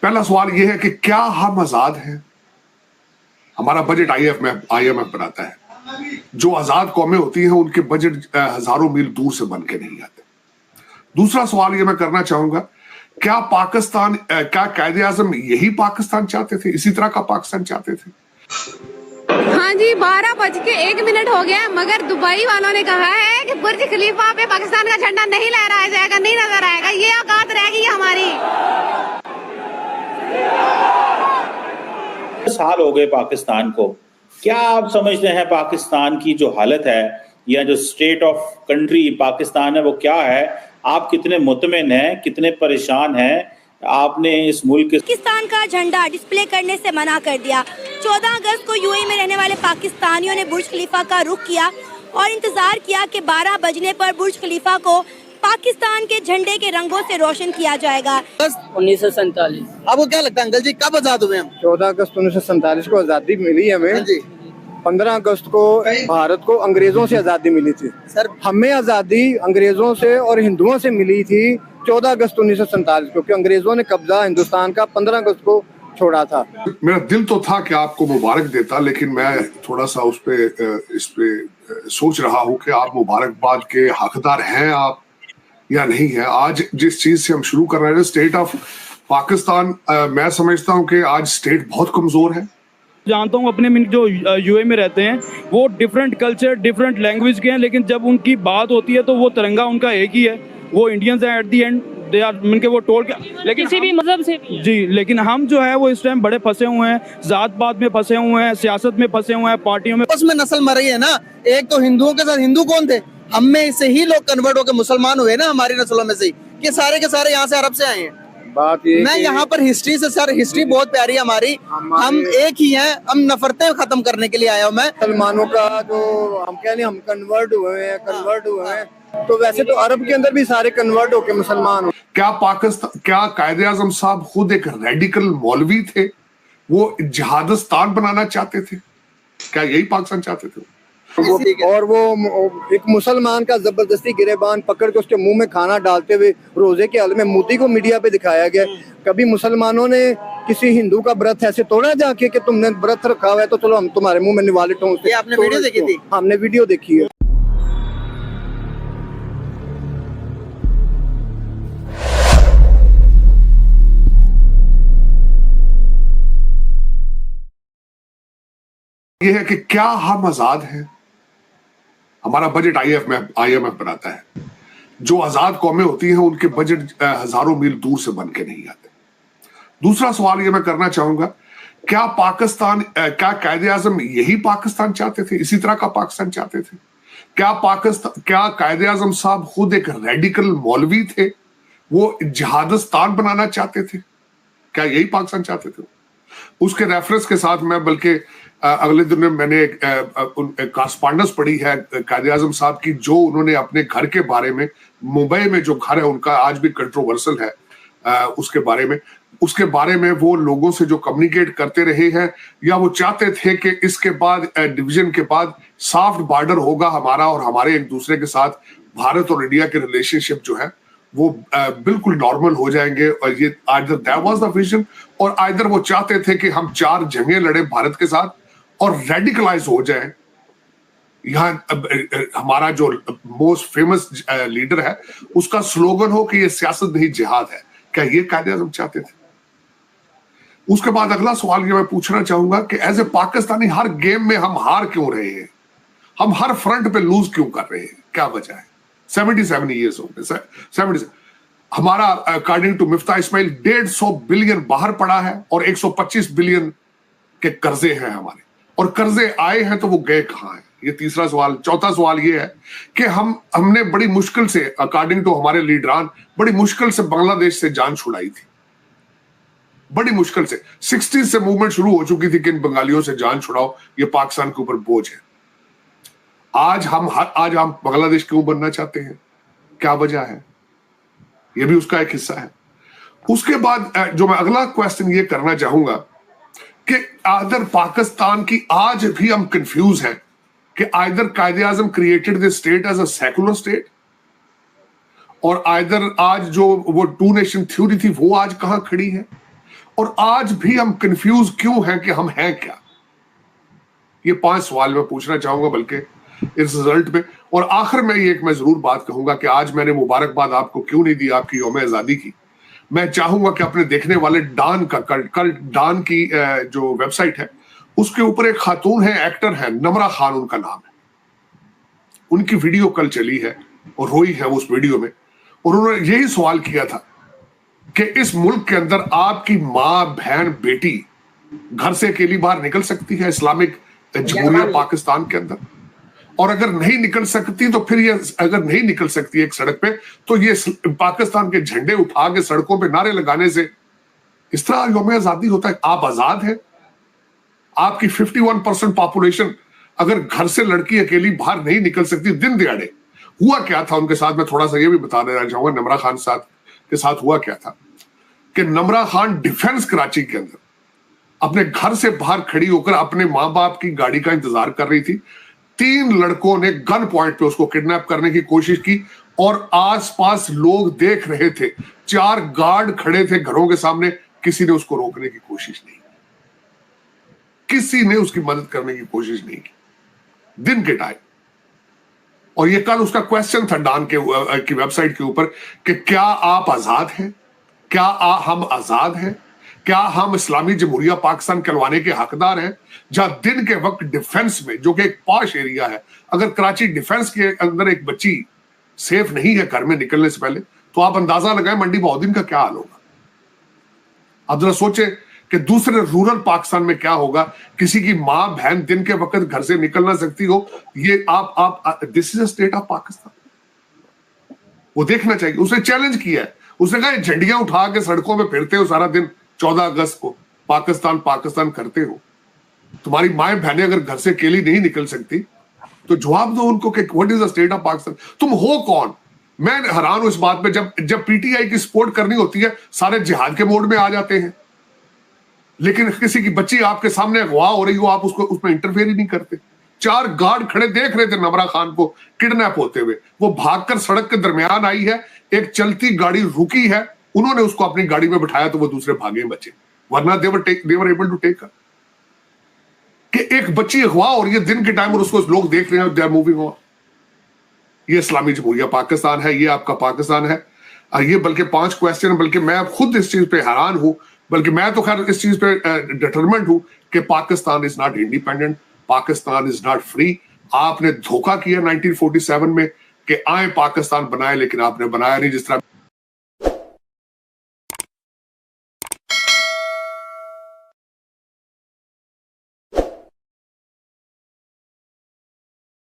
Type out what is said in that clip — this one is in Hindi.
पहला सवाल यह है कि क्या हम आजाद हैं? हमारा बजट आईएमएफ बनाता है। जो आजाद कौमें होती हैं उनके बजट हजारों मील दूर से बन के नहीं आते। दूसरा सवाल यह मैं करना चाहूंगा, क्या पाकिस्तान क्या कायदे आजम यही पाकिस्तान चाहते थे, इसी तरह का पाकिस्तान चाहते थे? हाँ जी, 12:01 हो गया, मगर दुबई वालों ने कहा है कि बुर्ज खलीफा पे पाकिस्तान का झंडा नहीं लहराया जाएगा, नहीं नजर आएगा। ये औकात रहेगी हमारी। साल हो गए पाकिस्तान को। क्या आप समझते हैं पाकिस्तान की जो हालत है या जो स्टेट ऑफ कंट्री पाकिस्तान है वो क्या है? आप कितने मुतमिन हैं, कितने परेशान हैं? आपने इस मुल्क पाकिस्तान का झंडा डिस्प्ले करने से मना कर दिया। 14 अगस्त को यूएई में रहने वाले पाकिस्तानियों ने बुर्ज खलीफा का रुख किया और इंतजार किया कि 12 बजने पर बुर्ज खलीफा को पाकिस्तान के झंडे के रंगों से रोशन किया जाएगा। 1947। आपको क्या लगता है अंकल जी, कब आजाद हुए हम? 14 अगस्त 1947 को आजादी मिली हमें। 15 अगस्त को भारत को अंग्रेजों से आजादी मिली थी। सर हमें आजादी अंग्रेजों से और हिंदुओं से मिली थी 14 अगस्त 1947 को, क्योंकि अंग्रेजों ने कब्जा हिंदुस्तान का 15 अगस्त को छोड़ा था। मेरा दिल तो था कि आपको मुबारक देता, लेकिन मैं थोड़ा सा इस पे सोच रहा हूँ कि आप मुबारकबाद के हकदार हैं आप या नहीं है। आज जिस चीज से हम शुरू कर रहे हैं, स्टेट ऑफ पाकिस्तान, मैं समझता हूँ कि आज स्टेट बहुत कमजोर है। जानता हूँ अपने जो यूए में रहते हैं वो डिफरेंट कल्चर डिफरेंट लैंग्वेज के हैं, लेकिन जब उनकी बात होती है तो वो तिरंगा उनका एक ही है। वो इंडियंस हैं at the end, they are उनके वो टोल के, लेकिन किसी भी मजहब से भी जी, लेकिन हम जो है वो इस टाइम बड़े फंसे हुए हैं, जात पात में फंसे हुए हैं, सियासत में फंसे हुए हैं, पार्टियों में। उसमें नस्ल मर रही है ना। एक तो हिंदुओं के साथ, हिंदू कौन थे? हम में से ही लोग कन्वर्ट होकर मुसलमान हुए ना, हमारी नस्लों में से ही, कि सारे के सारे यहाँ से अरब से आए हैं। बात ये मैं यहाँ पर हिस्ट्री से, सर हिस्ट्री बहुत प्यारी है हमारी, हम एक ही हैं। हम नफरतें खत्म करने के लिए आया हूँ मैं। मुसलमानों का जो हम कह रहे हम कन्वर्ट हुए हैं, तो वैसे तो अरब के अंदर भी सारे कन्वर्ट होके मुसलमान हो। क्या कायदे आजम साहब खुद एक रेडिकल मौलवी थे? वो जिहादिस्तान बनाना चाहते थे? क्या यही पाकिस्तान चाहते थे? और वो एक मुसलमान का जबरदस्ती गिरेबान पकड़ के उसके मुंह में खाना डालते हुए रोजे के हाल में मोदी को मीडिया पे दिखाया गया। कभी मुसलमानों ने किसी हिंदू का व्रत ऐसे तोड़ा जाके कि तुमने व्रत रखा हुआ है तो चलो हम तुम्हारे मुंह में निवाले ठोंसते। आपने वीडियो देखी थी? हमने वीडियो देखी है। यह है कि क्या हम आजाद हैं? हमारा बजट आईएमएफ बनाता है। जो आजाद कौमें होती हैं उनके बजट हजारों मील दूर से बन के नहीं आते। दूसरा सवाल यह मैं करना चाहूंगा, क्या कायदे आजम यही पाकिस्तान चाहते थे, इसी तरह का पाकिस्तान चाहते थे? क्या कायदे आजम साहब खुद एक रेडिकल मौलवी थे? वो जिहादिस्तान बनाना चाहते थे? क्या यही पाकिस्तान चाहते थे? उसके रेफरेंस के साथ मैं बल्कि अगले दिन में मैंने कॉरेस्पॉन्डेंस पढ़ी है कायदे आजम साहब की, जो उन्होंने अपने घर के बारे में, मुंबई में जो घर है उनका आज भी कंट्रोवर्सल है, उसके बारे में वो लोगों से जो कम्युनिकेट करते रहे हैं, या वो चाहते थे कि इसके बाद डिवीजन के बाद सॉफ्ट बॉर्डर होगा हमारा और हमारे एक दूसरे के साथ भारत और इंडिया के रिलेशनशिप जो है वो बिल्कुल नॉर्मल हो जाएंगे। और ये either that was the vision, और आइदर वो चाहते थे कि हम 4 जंगें लड़े भारत के साथ और रेडिकलाइज हो जाए। यहाँ हमारा जो मोस्ट फेमस लीडर है उसका स्लोगन हो कि ये सियासत नहीं जिहाद है। क्या ये कायदे आजम चाहते थे? उसके बाद अगला सवाल ये मैं पूछना चाहूंगा कि एज ए पाकिस्तानी हर गेम में हम हार क्यों रहे हैं? हम हर फ्रंट पे लूज क्यों कर रहे हैं? क्या वजह है? 77 ईयर्स हो गए। 77 हमारा according to Miftah Ismail 150 billion बाहर पड़ा है और 125 बिलियन के कर्जे हैं हमारे, और कर्जे आए हैं तो वो गए कहां हैं? ये तीसरा सवाल। चौथा सवाल ये है कि हमने बड़ी मुश्किल से, अकॉर्डिंग टू हमारे लीडरान, बड़ी मुश्किल से बांग्लादेश से जान छुड़ाई थी। बड़ी मुश्किल से 60 से मूवमेंट शुरू हो चुकी थी कि इन बंगालियों से जान छुड़ाओ, ये पाकिस्तान के ऊपर बोझ है। आज हम बांग्लादेश क्यों बनना चाहते हैं? क्या वजह है? ये भी उसका एक हिस्सा है। उसके बाद जो मैं अगला क्वेश्चन ये करना चाहूंगा कि आइदर पाकिस्तान की, आज भी हम कंफ्यूज हैं कि either Quaid e Azam created the state as a secular state, और आइदर आज जो वो 2 नेशन थ्योरी थी वो आज कहां खड़ी है, और आज भी हम कंफ्यूज क्यों हैं कि हम हैं क्या? ये 5 सवाल मैं पूछना चाहूंगा बल्कि इस रिजल्ट में। और आखिर में ये मैं जरूर बात कहूंगा कि आज मैंने मुबारकबाद आपको क्यों नहीं दी आपकी यौम आजादी की। मैं चाहूंगा कि अपने देखने वाले डान का कल डान की जो वेबसाइट है उसके ऊपर एक खातून है, एक्टर है, नमरा खान उनका नाम है। उनकी वीडियो कल चली है और रोई है उस वीडियो में, और उन्होंने यही सवाल किया था कि इस मुल्क के अंदर आपकी मां, बहन, बेटी घर से अकेली बाहर निकल सकती है इस्लामिक जमहूरिया पाकिस्तान के अंदर? और अगर नहीं निकल सकती तो फिर ये, अगर नहीं निकल सकती एक सड़क पे, तो ये पाकिस्तान के झंडे उठा के सड़कों पे नारे लगाने से इस तरह यौम आजादी होता है? आप आजाद हैं? आपकी 51% पॉपुलेशन अगर घर से लड़की अकेली बाहर नहीं निकल सकती दिन दिहाड़े। हुआ क्या था उनके साथ, मैं थोड़ा सा ये भी बता देना चाहूंगा नमरा खान के साथ हुआ क्या था कि नमरा खान डिफेंस कराची के अंदर अपने घर से बाहर खड़ी होकर अपने मां बाप की गाड़ी का इंतजार कर रही थी। 3 लड़कों ने गन पॉइंट पे उसको किडनैप करने की कोशिश की और आसपास लोग देख रहे थे। 4 गार्ड खड़े थे घरों के सामने, किसी ने उसको रोकने की कोशिश नहीं की, किसी ने उसकी मदद करने की कोशिश नहीं की दिन के टाइम। और ये कल उसका क्वेश्चन था डान की वेबसाइट के ऊपर कि क्या आप आजाद हैं? क्या हम आजाद हैं? क्या हम इस्लामी जमहूरिया पाकिस्तान कहलवाने के हकदार हैं? जहां दिन के वक्त डिफेंस में, जो कि एक पॉश एरिया है, अगर कराची डिफेंस के अंदर एक बच्ची सेफ नहीं है घर में निकलने से पहले, तो आप अंदाजा लगाएं मंडी बहाउद्दीन का क्या हाल होगा। आप जरा सोचे कि दूसरे रूरल पाकिस्तान में क्या होगा, किसी की मां बहन दिन के वक्त घर से निकल ना सकती हो। ये आप this is a state of Pakistan. वो देखना चाहिए। उसने चैलेंज किया है, उसने कहा झंडियां उठा के सड़कों में फिरते हो सारा दिन, 14 अगस्त को पाकिस्तान पाकिस्तान करते हो, तुम्हारी माएं बहनें अगर घर से अकेली नहीं निकल सकती तो जवाब दो उनको कि what is the state of Pakistan. तुम हो कौन? मैं हैरान हूं इस बात पे, जब पीटीआई की सपोर्ट करनी होती है सारे जिहाद के मोड में आ जाते हैं, लेकिन किसी की बच्ची आपके सामने अगवा हो रही हो आप उसमें इंटरफेयर ही नहीं करते। 4 गार्ड खड़े देख रहे थे नमरा खान को किडनैप होते हुए। वो भागकर सड़क के दरमियान आई है, एक चलती गाड़ी रुकी है, उन्होंने उसको अपनी गाड़ी में बिठाया तो वो दूसरे भागे बचे, वरना दे वर एबल टू टेक कि एक बच्ची अगवा हो रही है दिन के टाइम और उसको लोग देख रहे हैं, दे आर मूविंग ऑन। ये इस्लामी जमहूरिया पाकिस्तान है, ये आपका पाकिस्तान है। ये बल्कि 5 क्वेश्चन, बल्कि मैं खुद इस चीज पे हैरान हूं, बल्कि मैं तो खैर इस चीज पे डिटरमेंट हूं कि Pakistan is not independent, Pakistan is not free. आपने धोखा किया 1947 में कि आए पाकिस्तान बनाए, लेकिन आपने बनाया नहीं। जिस तरह